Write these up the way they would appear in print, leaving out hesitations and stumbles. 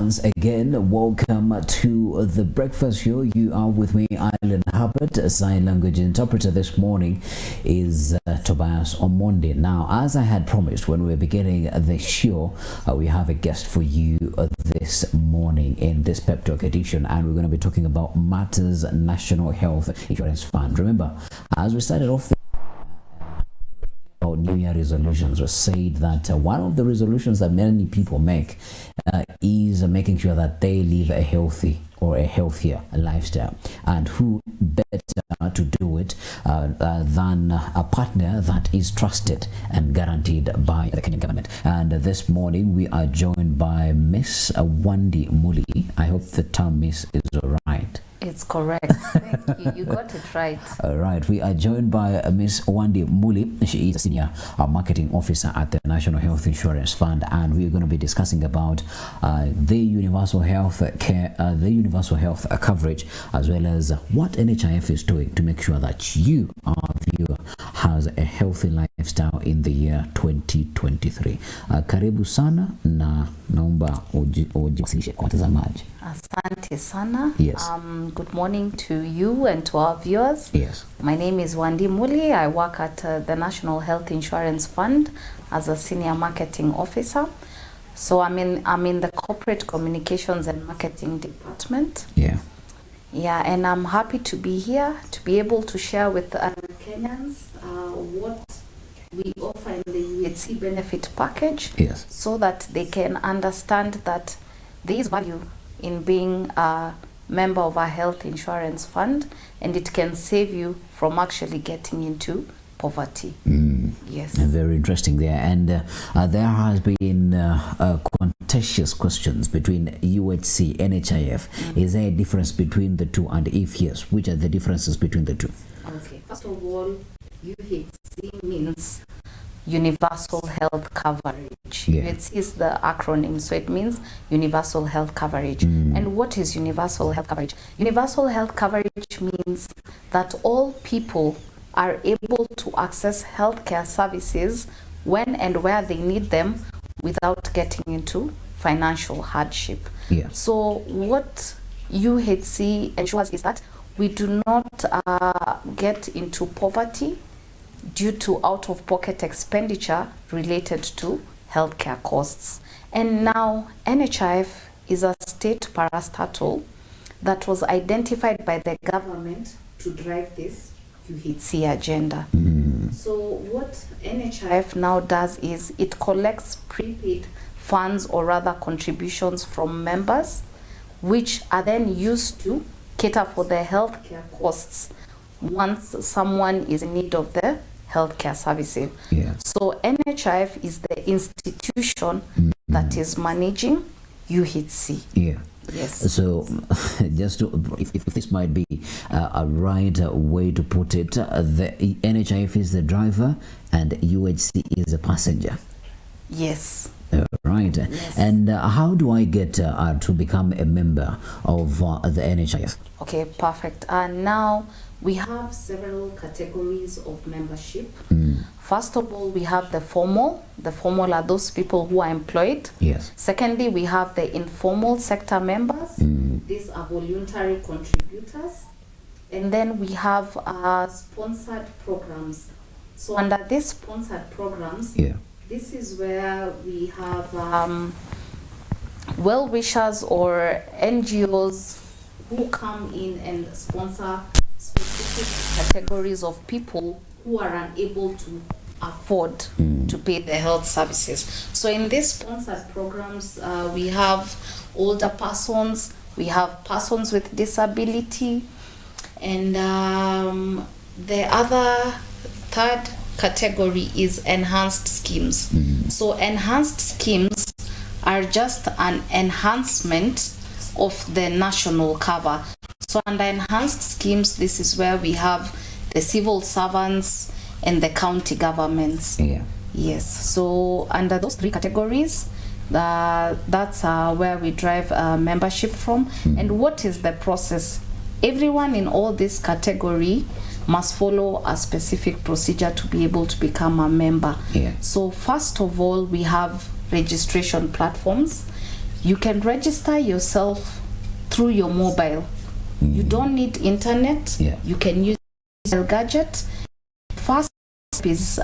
Once again, welcome to the breakfast show. You are with me, Alan Herbert. Sign language interpreter this morning is Tobias Omonde. Now, as I had promised when we were beginning the show, we have a guest for you this morning in this pep talk edition, and we're going to be talking about matters National Health Insurance Fund. Remember, as we started off New Year resolutions, was said that one of the resolutions that many people make is making sure that they live a healthy or a healthier lifestyle, and who better to do it than a partner that is trusted and guaranteed by the Kenyan government. And this morning we are joined by Miss Wandii Mulli. I hope the term Miss is all right. It's correct. Thank you. You got it right. All right. We are joined by Miss Wandii Mulli. She is a senior marketing officer at the National Health Insurance Fund, and we're going to be discussing about the universal health care, the universal health coverage, as well as what NHIF is doing to make sure that you, our viewer, has a healthy lifestyle in the year 2023. Karibu sana na naomba ujiwasilishe kwa watazamaji. Asante sana. Yes. Good morning to you and to our viewers. Yes. My name is Wandii Mulli. I work at the National Health Insurance Fund as a senior marketing officer. So I'm in the corporate communications and marketing department. Yeah. Yeah, and I'm happy to be here to be able to share with Kenyans what we offer in the UHC Benefit Package. Yes. So that they can understand that there is value in being a member of a health insurance fund, and it can save you from actually getting into poverty. Yes. Very interesting there. And there has been contentious questions between UHC, NHIF. Is there a difference between the two? And if yes, which are the differences between the two? Okay. First of all, UHC means universal health coverage. Yeah. It is the acronym, so it means universal health coverage. And what is universal health coverage? Universal health coverage means that all people are able to access healthcare services when and where they need them without getting into financial hardship. Yeah. So what UHC ensures is that we do not get into poverty due to out-of-pocket expenditure related to healthcare costs. And now NHIF is a state parastatal that was identified by the government to drive this UHC agenda. So what NHIF now does is it collects prepaid funds, or rather contributions from members, which are then used to cater for the healthcare costs once someone is in need of the healthcare services. Yeah. So NHIF is the institution that is managing UHC. Yeah. Yes. So, just to, if this might be a right way to put it, the NHIF is the driver and UHC is the passenger. Yes. Right. Yes. And how do I get to become a member of the NHIF? Okay, perfect. Now we have several categories of membership. First of all, we have the formal. The formal are those people who are employed. Yes. Secondly, we have the informal sector members. These are voluntary contributors. And then we have sponsored programs. So under these sponsored programs, yeah, this is where we have well-wishers or NGOs who come in and sponsor specific categories of people who are unable to afford to pay the health services. So in these sponsored programs, we have older persons, we have persons with disability, and the other third category is enhanced schemes. So enhanced schemes are just an enhancement of the national cover. So under enhanced schemes, this is where we have the civil servants and the county governments. Yeah. Yes. So under those three categories, that's where we drive membership from. And what is the process? Everyone in all this category must follow a specific procedure to be able to become a member. Yeah. So first of all, we have registration platforms. You can register yourself through your mobile. You don't need internet. You can use a gadget. First is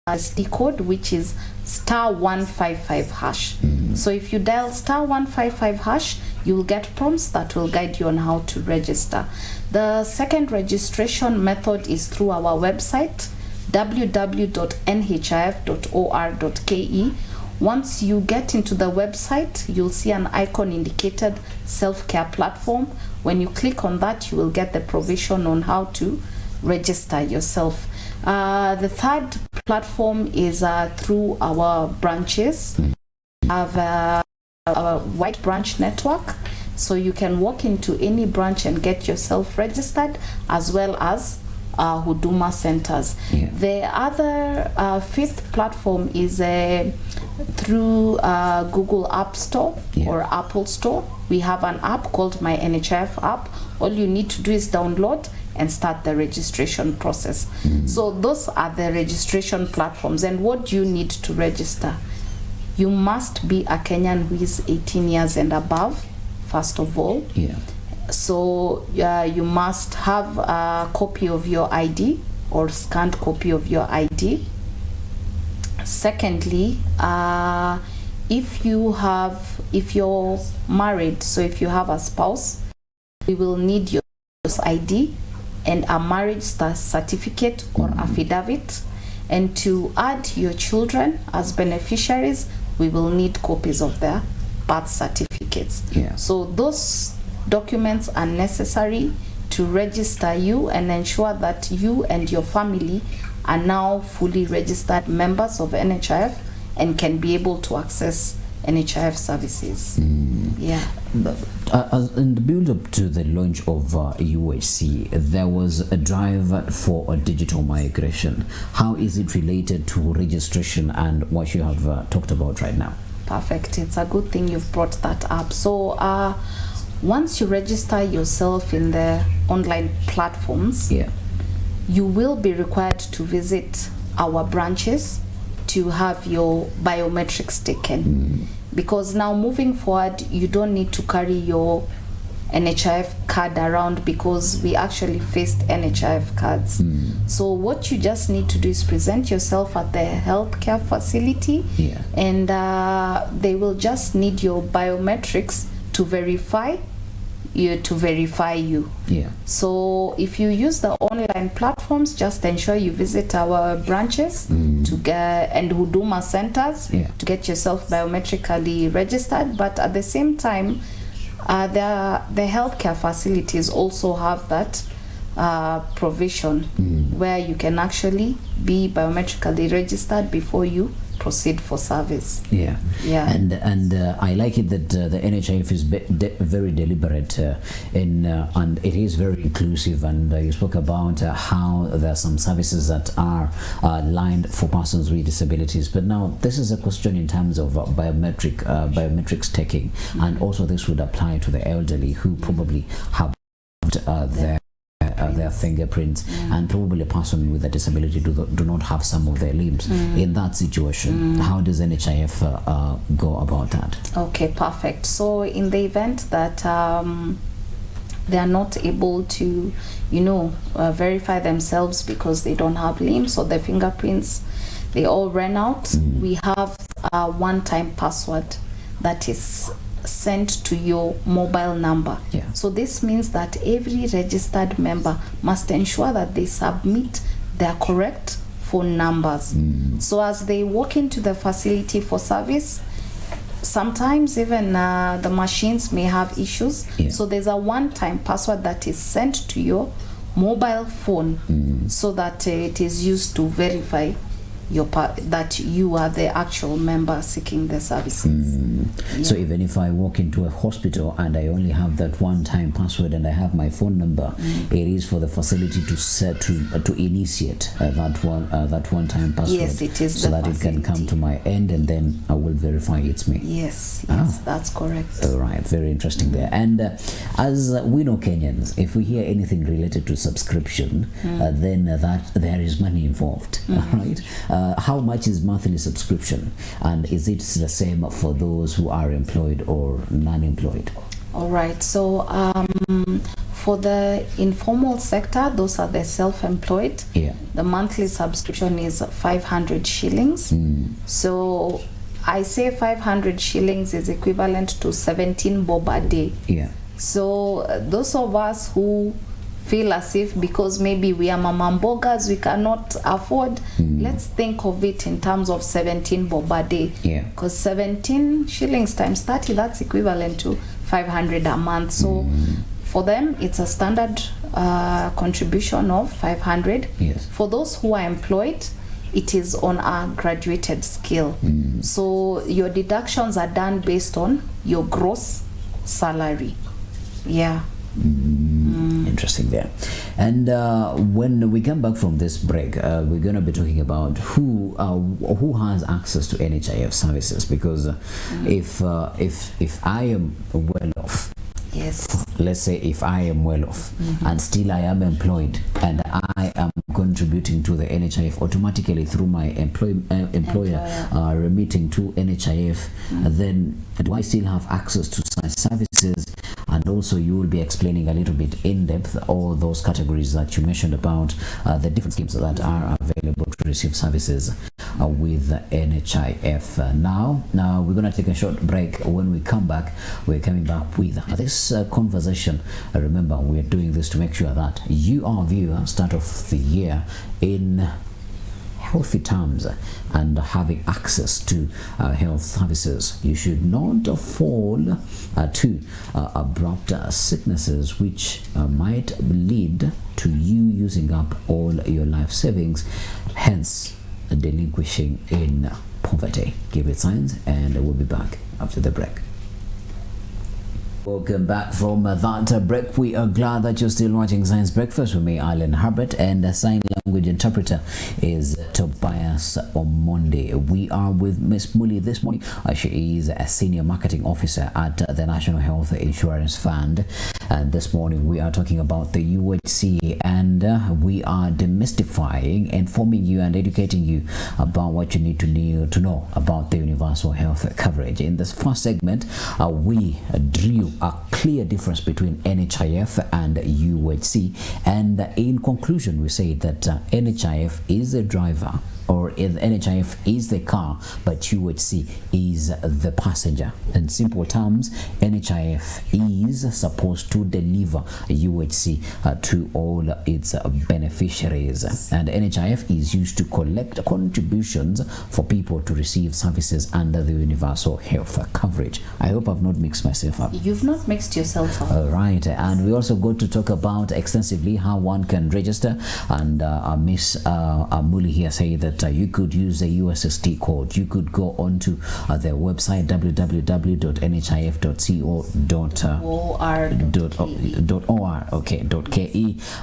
SD code, which is *155#. So if you dial *155#, you will get prompts that will guide you on how to register. The second registration method is through our website, www.nhif.or.ke. Once you get into the website, you'll see an icon indicated self-care platform. When you click on that, you will get the provision on how to register yourself. The third platform is through our branches. We have a wide branch network, so you can walk into any branch and get yourself registered, as well as Huduma centers. The other fifth platform is through Google App Store or Apple Store. We have an app called My NHIF app. All you need to do is download and start the registration process. So those are the registration platforms. And what do you need to register? You must be a Kenyan who is 18 years and above, first of all. So you must have a copy of your ID or scanned copy of your ID. Secondly, if you're married, so if you have a spouse, we will need your ID and a marriage certificate or affidavit. And to add your children as beneficiaries, we will need copies of their birth certificates. So those documents are necessary to register you and ensure that you and your family are now fully registered members of NHIF and can be able to access NHIF services. In the build-up to the launch of UHC, there was a drive for a digital migration. How is it related to registration and what you have talked about right now? Perfect. It's a good thing you've brought that up. So once you register yourself in the online platforms, you will be required to visit our branches to have your biometrics taken. Because now moving forward, you don't need to carry your NHIF card around, because we actually faced NHIF cards. So what you just need to do is present yourself at the healthcare facility, and they will just need your biometrics to verify you. So if you use the online platforms, just ensure you visit our branches to get and Huduma centers to get yourself biometrically registered. But at the same time, the healthcare facilities also have that provision where you can actually be biometrically registered before you proceed for service. And I like it that the NHIF is very deliberate and it is very inclusive, and you spoke about how there are some services that are lined for persons with disabilities. But now this is a question in terms of biometrics taking, and also this would apply to the elderly who probably have their fingerprints, and probably a person with a disability do not have some of their limbs. In that situation, how does NHIF go about that? Okay, perfect. So in the event that they are not able to, verify themselves because they don't have limbs or their fingerprints, they all ran out, we have a one-time password that is sent to your mobile number. So this means that every registered member must ensure that they submit their correct phone numbers. So as they walk into the facility for service, sometimes even the machines may have issues. So there's a one-time password that is sent to your mobile phone so that it is used to verify that you are the actual member seeking the services. So even if I walk into a hospital and I only have that one-time password and I have my phone number, it is for the facility to set to initiate that one-time password. Yes, it is, so that facility. It can come to my end and then I will verify it's me. Yes, that's correct. All right, very interesting there. And as we know, Kenyans, if we hear anything related to subscription, then that there is money involved. All right. how much is monthly subscription, and is it the same for those who are employed or non-employed? All right, so for the informal sector, those are the self-employed. Yeah. The monthly subscription is 500 shillings. So I say 500 shillings is equivalent to 17 bob a day. Yeah. So those of us who feel as if because maybe we are mama mbogas we cannot afford, let's think of it in terms of 17 bob a day. Yeah. Because 17 shillings times 30, that's equivalent to 500 a month. So for them, it's a standard contribution of 500. Yes. For those who are employed, it is on a graduated scale. So your deductions are done based on your gross salary. Yeah. Interesting there. And when we come back from this break, we're going to be talking about who has access to NHIF services, because if I am well off, yes, let's say if I am well off and still I am employed and I am contributing to the NHIF automatically through my employer remitting to NHIF, then do I still have access to such services? And also you will be explaining a little bit in depth all those categories that you mentioned about the different schemes that are available to receive services with NHIF. Now we're going to take a short break. When we come back, we're coming back with this conversation. Remember, we're doing this to make sure that you, our viewer, start off the year in healthy terms and having access to health services. You should not fall to abrupt sicknesses which might lead to you using up all your life savings, hence delinquishing in poverty. Give it signs, and we'll be back after the break. Welcome back from that break. We are glad that you're still watching Science Breakfast with me, Alan Herbert, and the sign language interpreter is Tobias Omondi. We are with Miss Mulli this morning. She is a senior marketing officer at the National Health Insurance Fund. And this morning we are talking about the UHC, and we are demystifying, informing you and educating you about what you need to know about the universal health coverage. In this first segment, we drew a clear difference between NHIF and UHC, and in conclusion we say that NHIF is the driver, or NHIF is the car, but UHC is the passenger. In simple terms, NHIF is supposed to deliver UHC to all its beneficiaries, and NHIF is used to collect contributions for people to receive services under the universal health coverage. I hope I've not mixed myself up. You've not mixed yourself up. All right, and we also got to talk about extensively how one can register, and Miss Mulli here say that you could use the USSD code. You could go onto their website www.nhif.co.ke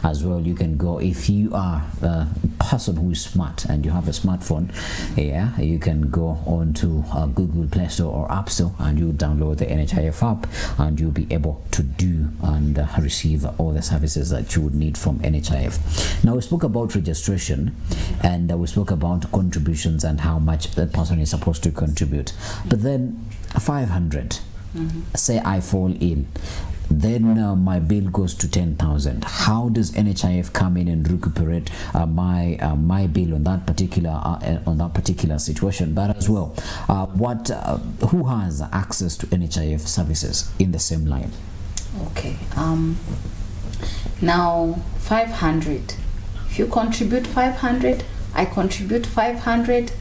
as well. You can go if you are a person who is smart and you have a smartphone. Yeah, you can go onto Google Play Store or App Store and you download the NHIF app, and you'll be able to do and receive all the services that you would need from NHIF. Now, we spoke about registration, and we spoke about contributions and how much that person is supposed to contribute. But then 500, say I fall ill, then my bill goes to 10,000. How does NHIF come in and recuperate my bill on that particular situation? But as well, who has access to NHIF services in the same line? Okay. Now 500. If you contribute 500, I contribute 500,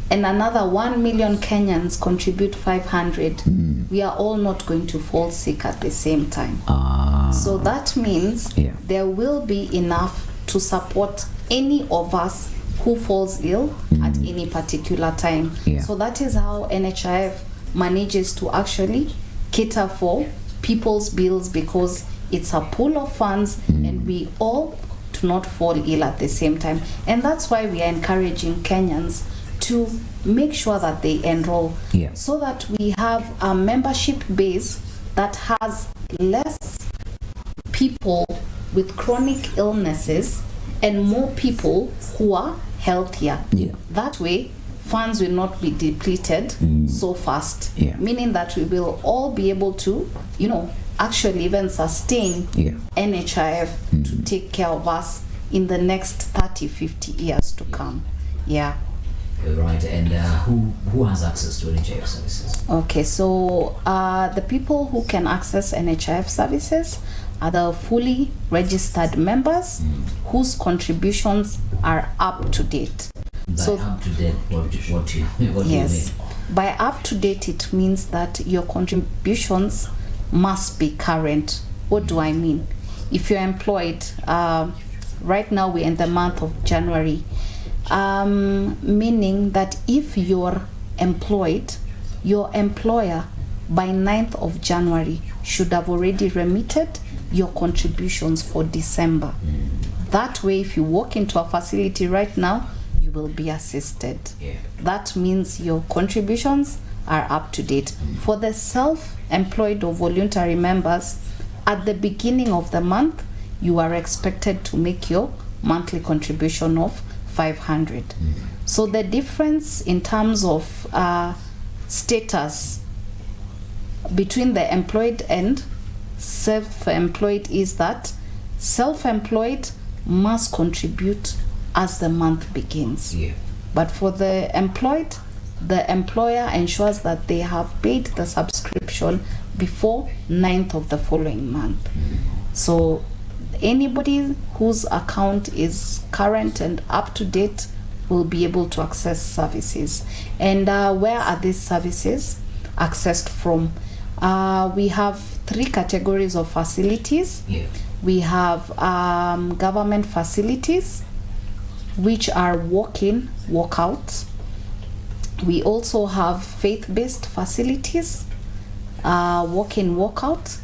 and another 1 million Kenyans contribute 500. We are all not going to fall sick at the same time. So that means there will be enough to support any of us who falls ill at any particular time. So that is how NHIF manages to actually cater for people's bills, because it's a pool of funds and we all do not fall ill at the same time. And that's why we are encouraging Kenyans to make sure that they enroll, so that we have a membership base that has less people with chronic illnesses and more people who are healthier. Yeah. That way, funds will not be depleted so fast, Yeah. meaning that we will all be able to, actually even sustain NHIF to take care of us in the next 30, 50 years to come. Yeah. Right, and who has access to NHIF services? Okay, so the people who can access NHIF services are the fully registered members whose contributions are up to date. By up to date, what do you mean? By up to date, it means that your contributions must be current. What do I mean? If you're employed, right now we're in the month of January, meaning that if you're employed, your employer by 9th of January should have already remitted your contributions for December. That way, if you walk into a facility right now, you will be assisted. That means your contributions are up to date. For the self-employed or voluntary members, at the beginning of the month, you are expected to make your monthly contribution of 500. So the difference in terms of status between the employed and self-employed is that self-employed must contribute as the month begins. But for the employed, the employer ensures that they have paid the subscription before 9th of the following month. So anybody whose account is current and up to date will be able to access services. And where are these services accessed from? We have 3 categories of facilities. We have government facilities, which are walk-in, walk-out. We also have faith-based facilities, walk-in, walk-out,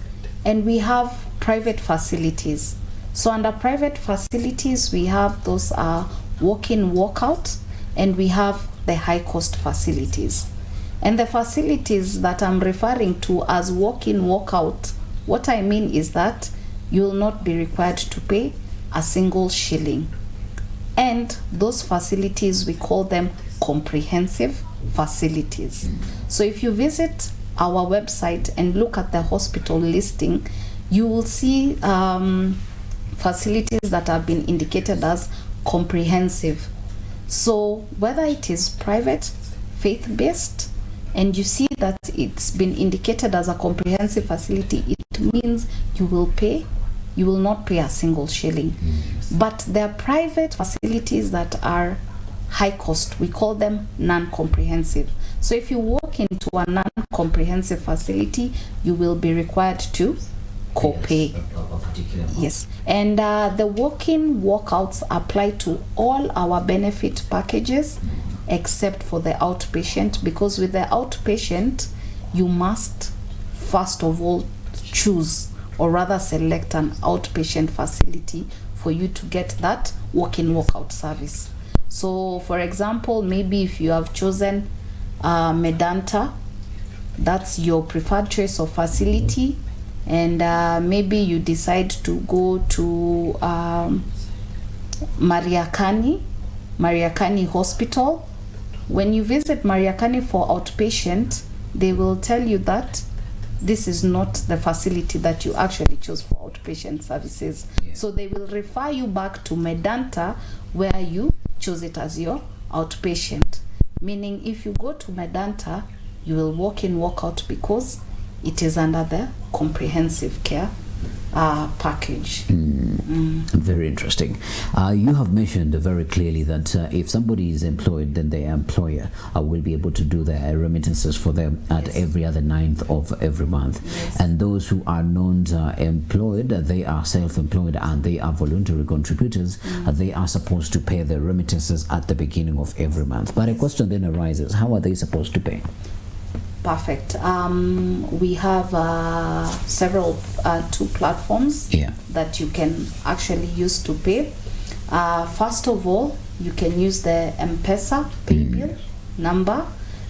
and we have private facilities. So under private facilities, we have those walk-in, walk-out, and we have the high-cost facilities. And the facilities that I'm referring to as walk-in, walk-out, what I mean is that you will not be required to pay a single shilling. And those facilities, we call them comprehensive facilities. So if you visit our website and look at the hospital listing, you will see facilities that have been indicated as comprehensive. So whether it is private, faith-based, and you see that it's been indicated as a comprehensive facility, it means you will not pay a single shilling. But there are private facilities that are high cost. We call them non-comprehensive. So if you walk into a non-comprehensive facility, you will be required to co-pay. Yes. And the walk-in, walk-outs apply to all our benefit packages except for the outpatient, because with the outpatient, you must first of all choose or rather select an outpatient facility for you to get that walk-in, walk-out service. So for example, maybe if you have chosen Medanta, that's your preferred choice of facility, and maybe you decide to go to Mariakani Hospital. When you visit Mariakani for outpatient, they will tell you that this is not the facility that you actually chose for outpatient services. So they will refer you back to Medanta, where you chose it as your outpatient. Meaning if you go to Medanta, you will walk in, walk out, because it is under the comprehensive care package. Very interesting. You have mentioned very clearly that if somebody is employed, then their employer will be able to do their remittances for them at every other 9th of every month. And those who are non-employed, they are self-employed and they are voluntary contributors, they are supposed to pay their remittances at the beginning of every month. But a question then arises, how are they supposed to pay? Perfect. We have several 2 platforms that you can actually use to pay. First of all, you can use the M-Pesa paybill number,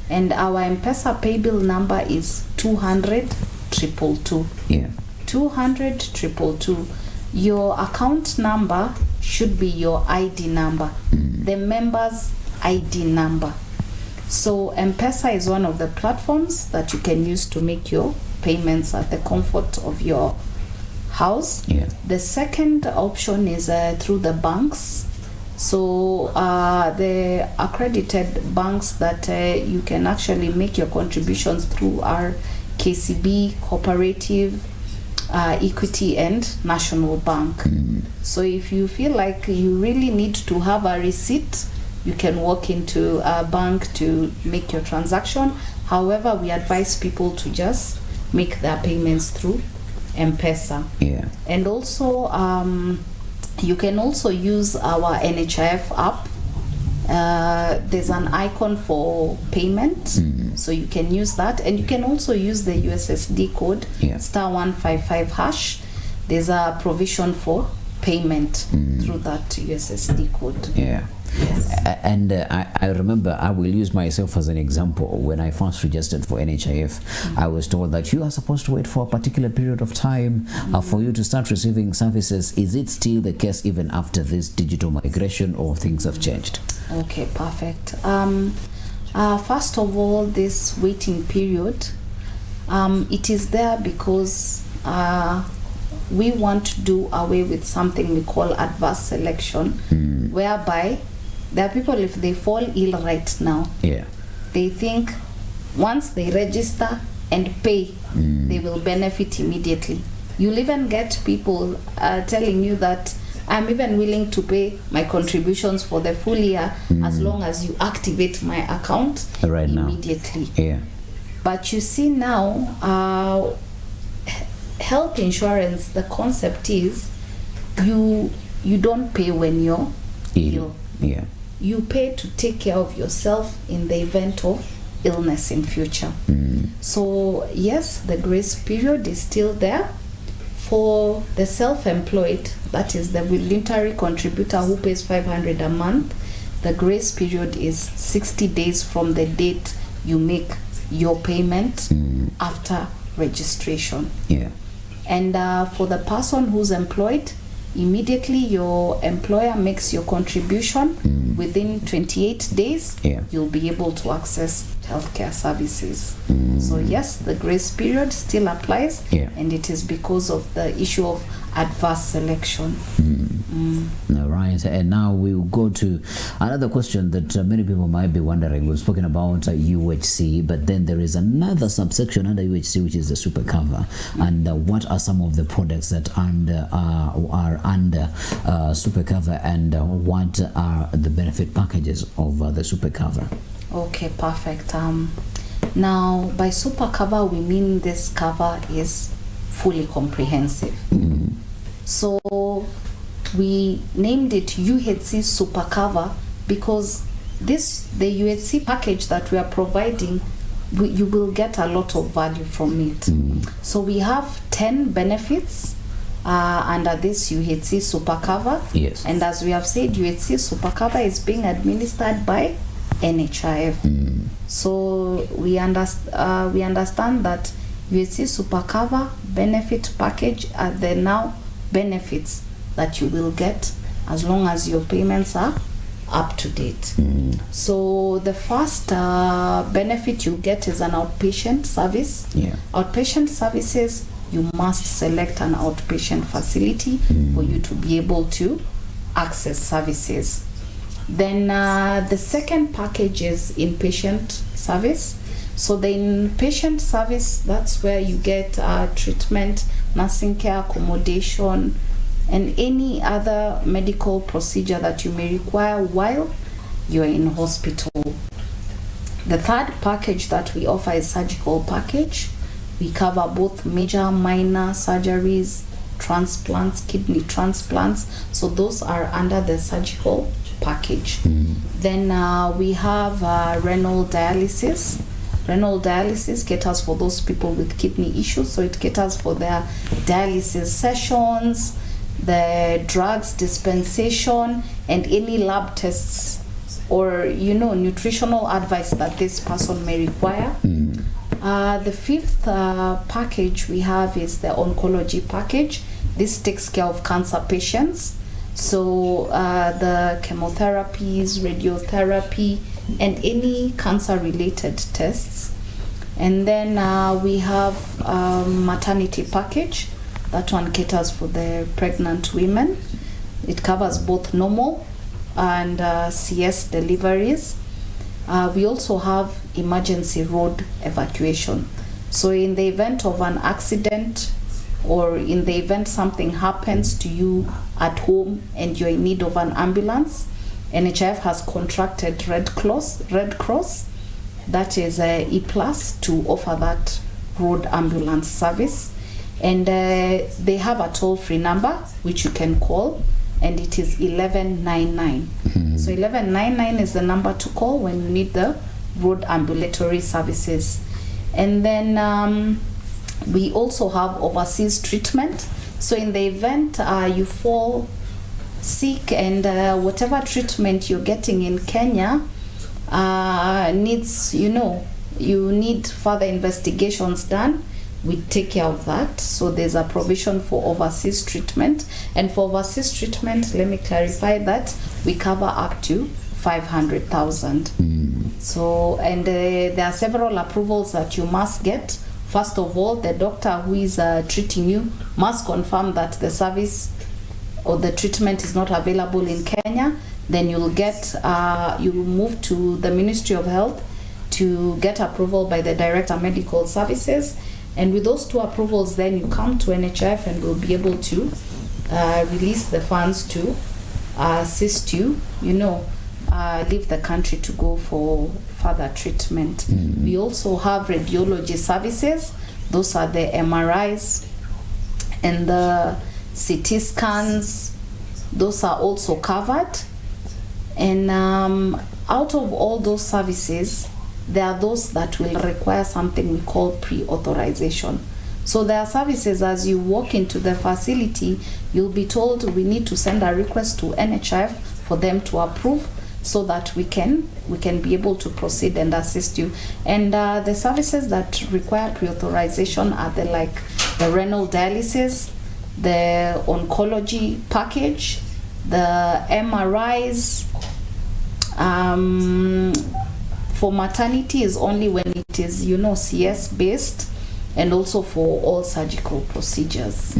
and our M-Pesa paybill number is 200-222. 200-222. Your account number should be your ID number, the member's ID number. So M-Pesa is one of the platforms that you can use to make your payments at the comfort of your house. Yeah. The second option is through the banks. So the accredited banks that you can actually make your contributions through are KCB, Cooperative, Equity, and National Bank. So if you feel like you really need to have a receipt, you can walk into a bank to make your transaction. However, we advise people to just make their payments through M-Pesa. Yeah. And also, you can also use our NHIF app. There's an icon for payment, so you can use that. And you can also use the USSD code, *155#. There's a provision for payment through that USSD code. Yeah. Yes. And I remember, I will use myself as an example. When I first registered for NHIF, I was told that you are supposed to wait for a particular period of time for you to start receiving services. Is it still the case even after this digital migration, or things have changed? Okay, perfect. First of all, this waiting period, it is there because we want to do away with something we call adverse selection, whereby there are people, if they fall ill right now, they think once they register and pay, they will benefit immediately. You'll even get people telling you that I'm even willing to pay my contributions for the full year as long as you activate my account immediately. Yeah. But you see now, health insurance, the concept is you don't pay when you're ill. Yeah. You pay to take care of yourself in the event of illness in future. So yes, the grace period is still there. For the self-employed, that is the voluntary contributor who pays 500 a month, the grace period is 60 days from the date you make your payment after registration. Yeah. And for the person who's employed, immediately your employer makes your contribution, within 28 days, you'll be able to access healthcare services. So yes, the grace period still applies, and it is because of the issue of adverse selection. All right, and now we'll go to another question that many people might be wondering. We've spoken about UHC, but then there is another subsection under UHC, which is the Supacover. And what are some of the products that are under Supacover, and what are the benefit packages of the Supacover? Okay, perfect. Now, by Supacover, we mean this cover is fully comprehensive. So we named it UHC Supacover because the UHC package that we are providing, you will get a lot of value from it. So we have 10 benefits under this UHC Supacover. Yes. And as we have said, UHC Supacover is being administered by NHIF. So we understand that UHC Supacover benefit package are the now benefits that you will get as long as your payments are up to date. So the first benefit you get is an outpatient service. Outpatient services, you must select an outpatient facility for you to be able to access services. Then the second package is inpatient service. So the inpatient service, that's where you get treatment, nursing care, accommodation, and any other medical procedure that you may require while you're in hospital. The third package that we offer is surgical package. We cover both major, minor surgeries, transplants, kidney transplants. So those are under the surgical package. Then we have renal dialysis. Renal dialysis caters for those people with kidney issues, so it caters for their dialysis sessions, the drugs dispensation, and any lab tests or nutritional advice that this person may require. The fifth package we have is the oncology package. This takes care of cancer patients. So the chemotherapies, radiotherapy, and any cancer-related tests. And then we have maternity package. That one caters for the pregnant women. It covers both normal and CS deliveries. We also have emergency road evacuation. So in the event of an accident, or in the event something happens to you at home and you're in need of an ambulance, NHIF has contracted Red Cross, that is E+ to offer that road ambulance service. And they have a toll-free number which you can call, and it is 1199. So 1199 is the number to call when you need the road ambulatory services. And then we also have overseas treatment. So in the event you fall sick and whatever treatment you're getting in Kenya needs, you need further investigations done, we take care of that. So there's a provision for overseas treatment. And for overseas treatment, let me clarify that we cover up to 500,000. So, and there are several approvals that you must get. First of all, the doctor who is treating you must confirm that the service or the treatment is not available in Kenya. Then you'll get, you will move to the Ministry of Health to get approval by the Director of Medical Services. And with those two approvals, then you come to NHIF and we'll be able to release the funds to assist you, leave the country to go for further treatment. We also have radiology services. Those are the MRIs and the CT scans. Those are also covered. And out of all those services, there are those that will require something we call pre-authorization. So there are services, as you walk into the facility, you'll be told we need to send a request to NHIF for them to approve, so that we can be able to proceed and assist you. And the services that require pre-authorization are the renal dialysis, the oncology package, the MRIs. For maternity is only when it is, CS based, and also for all surgical procedures.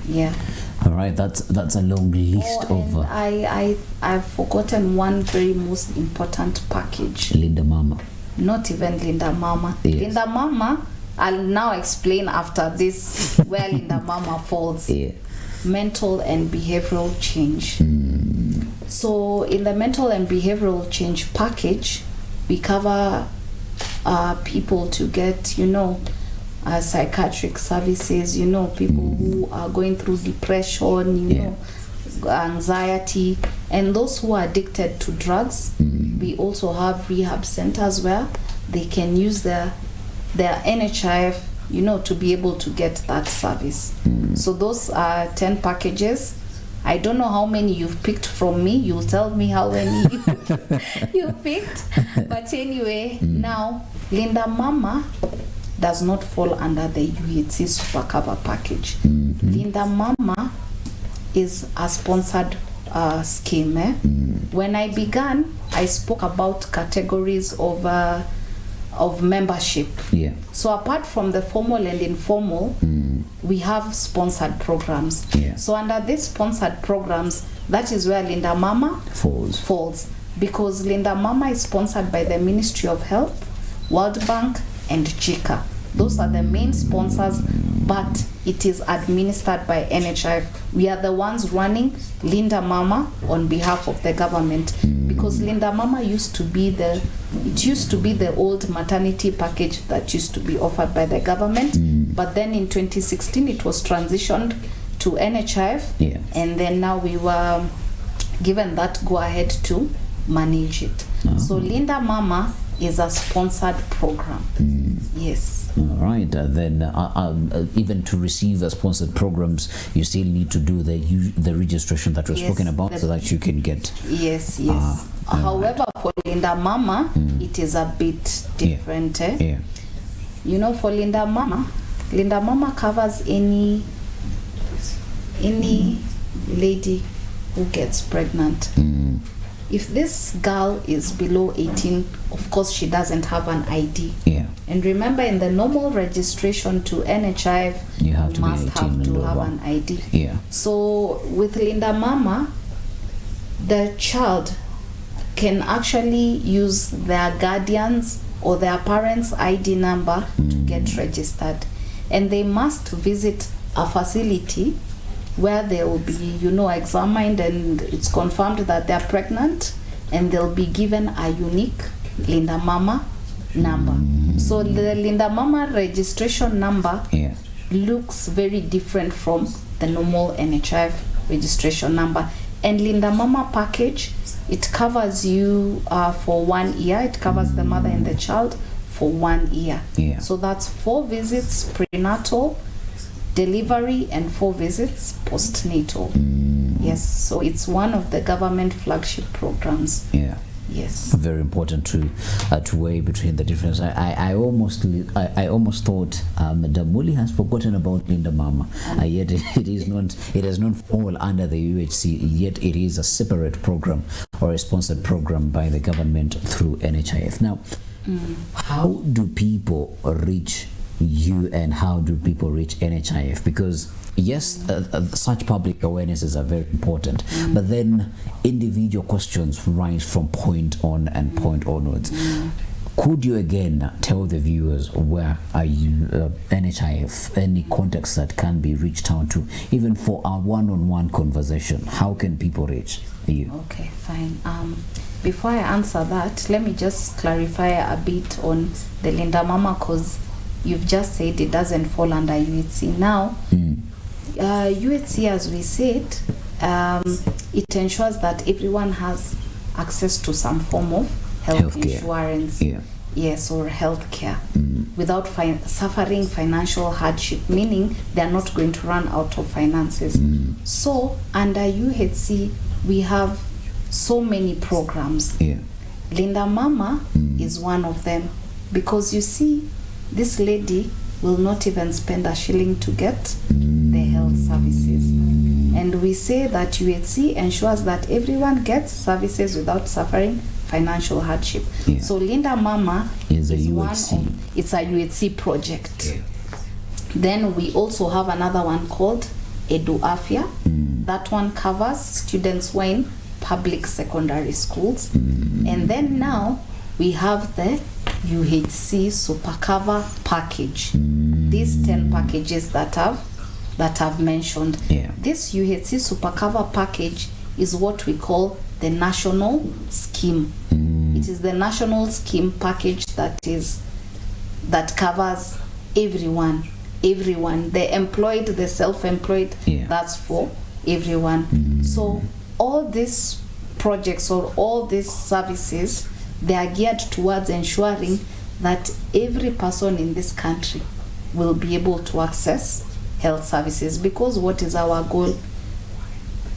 Yeah. All right, that's a long list of. I've forgotten one very most important package. Linda Mama. Not even Linda Mama. Yes. Linda Mama, I'll now explain after this where Linda Mama falls. Yeah. Mental and behavioral change. So in the mental and behavioral change package, we cover people to get, psychiatric services, people who are going through depression, anxiety, and those who are addicted to drugs. We also have rehab centers where they can use their NHIF, to be able to get that service. So those are 10 packages. I don't know how many you've picked from me. You'll tell me how many you picked. But anyway, now Linda Mama does not fall under the UHC Supacover package. Linda Mama is a sponsored scheme. When I began, I spoke about categories of membership. Yeah. So apart from the formal and informal, we have sponsored programs. Yeah. So under these sponsored programs, that is where Linda Mama falls. Because Linda Mama is sponsored by the Ministry of Health, World Bank, and JICA. Those are the main sponsors, but it is administered by NHIF. We are the ones running Linda Mama on behalf of the government, because Linda Mama used to be the old maternity package that used to be offered by the government, but then in 2016 it was transitioned to NHIF, and then now we were given that go ahead to manage it. So Linda Mama is a sponsored program. Yes. All right. Then even to receive sponsored programs, you still need to do the registration that we've spoken about, so that you can get. Yes. However, for Linda Mama, it is a bit different. For Linda Mama covers any lady who gets pregnant. If this girl is below 18, of course she doesn't have an ID. Yeah. And remember, in the normal registration to NHIF, You have to must be 18 have and to have over. an ID. Yeah. So with Linda Mama, the child can actually use their guardians or their parents' ID number to get registered. And they must visit a facility where they will be, examined, and it's confirmed that they're pregnant, and they'll be given a unique Linda Mama number. So the Linda Mama registration number looks very different from the normal NHIF registration number. And Linda Mama package, it covers you for 1 year. It covers the mother and the child for 1 year. Yeah. So that's 4 visits prenatal, delivery, and 4 visits postnatal. Yes, so it's one of the government flagship programs. Yeah. Yes. Very important to weigh between the difference. I almost thought Madam Mulli has forgotten about Linda Mama. Yet it does not fall under the UHC. Yet it is a separate program or a sponsored program by the government through NHIF. Now, how do people reach you, and how do people reach NHIF? Because yes, such public awarenesses are very important, but then individual questions rise from point on and point onwards. Could you again tell the viewers where are you, NHIF, any contacts that can be reached out to, even for a one-on-one conversation? How can people reach you? Okay, fine. Before I answer that, let me just clarify a bit on the Linda Mama, because you've just said it doesn't fall under UHC. Now, UHC, as we said, it ensures that everyone has access to some form of health insurance, yes, or health care, without suffering financial hardship, meaning they're not going to run out of finances. So under UHC, we have so many programs. Linda Mama is one of them, because you see, this lady will not even spend a shilling to get the health services. And we say that UHC ensures that everyone gets services without suffering financial hardship. So Linda Mama is it's a UHC project. Then we also have another one called Edu Afya. That one covers students who are in public secondary schools. And then now we have the UHC Supacover package. These 10 packages that I've mentioned. This UHC Supacover package is what we call the national scheme. It is the national scheme package that covers everyone, the employed, the self-employed. That's for everyone. So all these projects or all these services, they are geared towards ensuring that every person in this country will be able to access health services. Because what is our goal?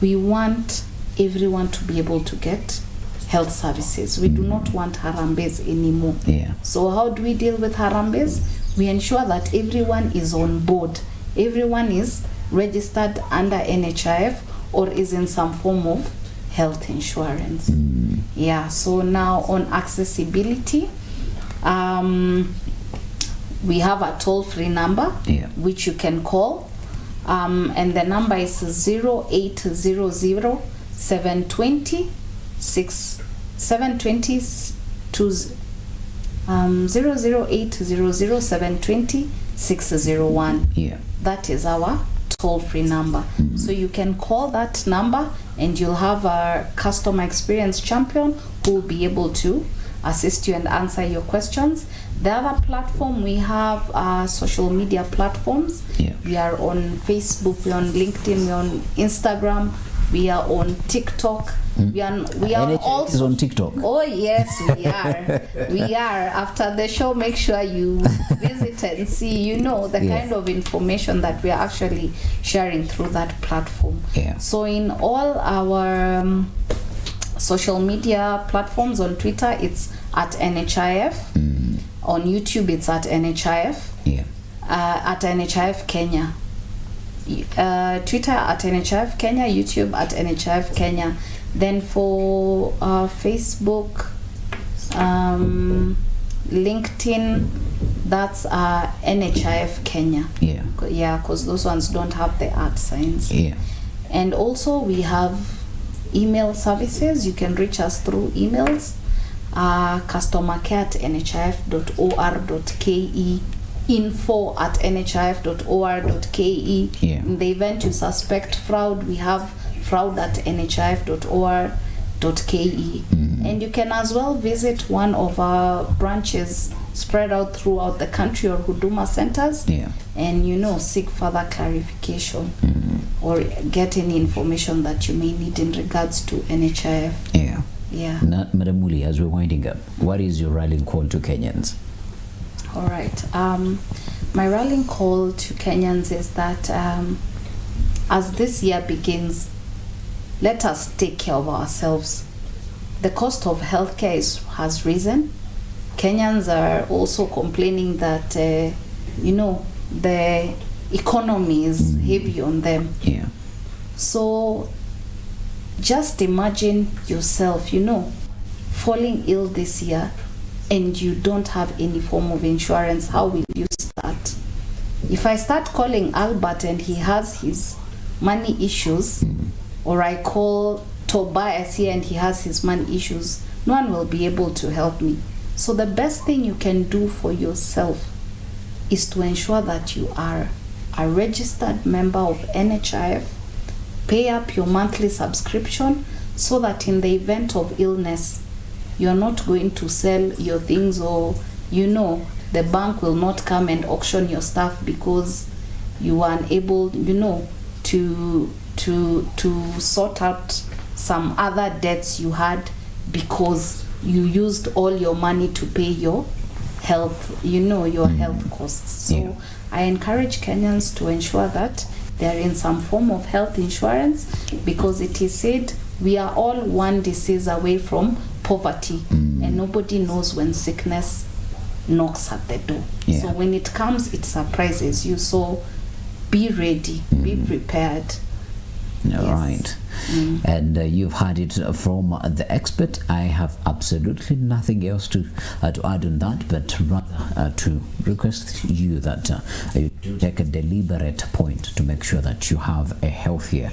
We want everyone to be able to get health services. We do not want harambes anymore. So how do we deal with harambes? We ensure that everyone is on board. Everyone is registered under NHIF or is in some form of health insurance. So now on accessibility, we have a toll-free number which you can call, and the number is 0800 720 720 601. That is our toll-free number. So you can call that number and you'll have a customer experience champion who will be able to assist you and answer your questions. The other platform, we have social media platforms. We are on Facebook, we're on LinkedIn, we're on Instagram, we are on TikTok. We are also on TikTok. Oh yes, we are. We are. After the show, make sure you visit and see, the kind of information that we are actually sharing through that platform. So in all our social media platforms, on Twitter, it's at NHIF. On YouTube, it's at NHIF. At NHIF Kenya. Twitter at NHIF Kenya, YouTube at NHIF Kenya. Then for Facebook, LinkedIn, that's NHIF Kenya. Yeah. Yeah, because those ones don't have the @ signs. Yeah. And also we have email services. You can reach us through emails. customercare@nhif.or.ke, info@nhif.or.ke. Yeah. In the event you suspect fraud, we have fraud@nhif.or.ke. And you can as well visit one of our branches spread out throughout the country or Huduma centers, Yeah. and seek further clarification or get any information that you may need in regards to NHIF. Yeah. Yeah. Now, Madam Mulli, as we're winding up, what is your rallying call to Kenyans? All right. My rallying call to Kenyans is that as this year begins, let us take care of ourselves. The cost of healthcare has risen. Kenyans are also complaining that, the economy is heavy on them. Yeah. So just imagine yourself, falling ill this year and you don't have any form of insurance. How will you start? If I start calling Albert and he has his money issues, or I call Tobias here and he has his money issues, no one will be able to help me. So the best thing you can do for yourself is to ensure that you are a registered member of NHIF. Pay up your monthly subscription so that in the event of illness, you're not going to sell your things, or the bank will not come and auction your stuff because you are unable to sort out some other debts you had because you used all your money to pay your health, your health costs. So Yeah. I encourage Kenyans to ensure that they're in some form of health insurance, because it is said we are all one disease away from poverty, and nobody knows when sickness knocks at the door. Yeah. So when it comes, it surprises you. So be ready, be prepared. All right. And you've heard it from the expert. I have absolutely nothing else to add on that, but rather to request you that you do take a deliberate point to make sure that you have a healthier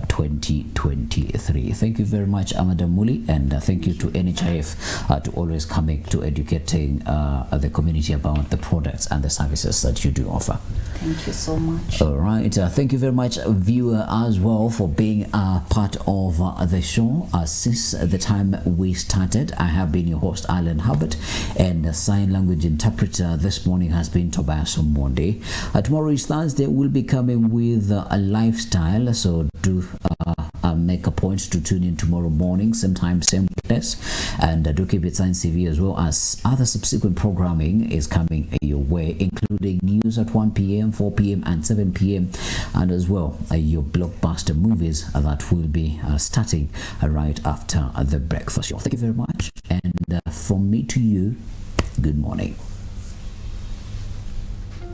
2023. Thank you very much, Madam Mulli, and thank you to NHIF to always coming to educating the community about the products and the services that you do offer. Thank you so much. All right. Thank you very much, viewer, as well, for being part of the show. Since the time we started, I have been your host, Alan Herbert, and the sign language interpreter this morning has been Tobias Wandii. Tomorrow is Thursday. We'll be coming with a lifestyle, so do make a point to tune in tomorrow morning, same time, same place, and do keep it Science TV, as well as other subsequent programming is coming your way, including news at 1 p.m, 4 p.m, and 7 p.m, and as well your blockbuster movies that will be starting right after the breakfast show. Thank you very much, and from me to you, good morning.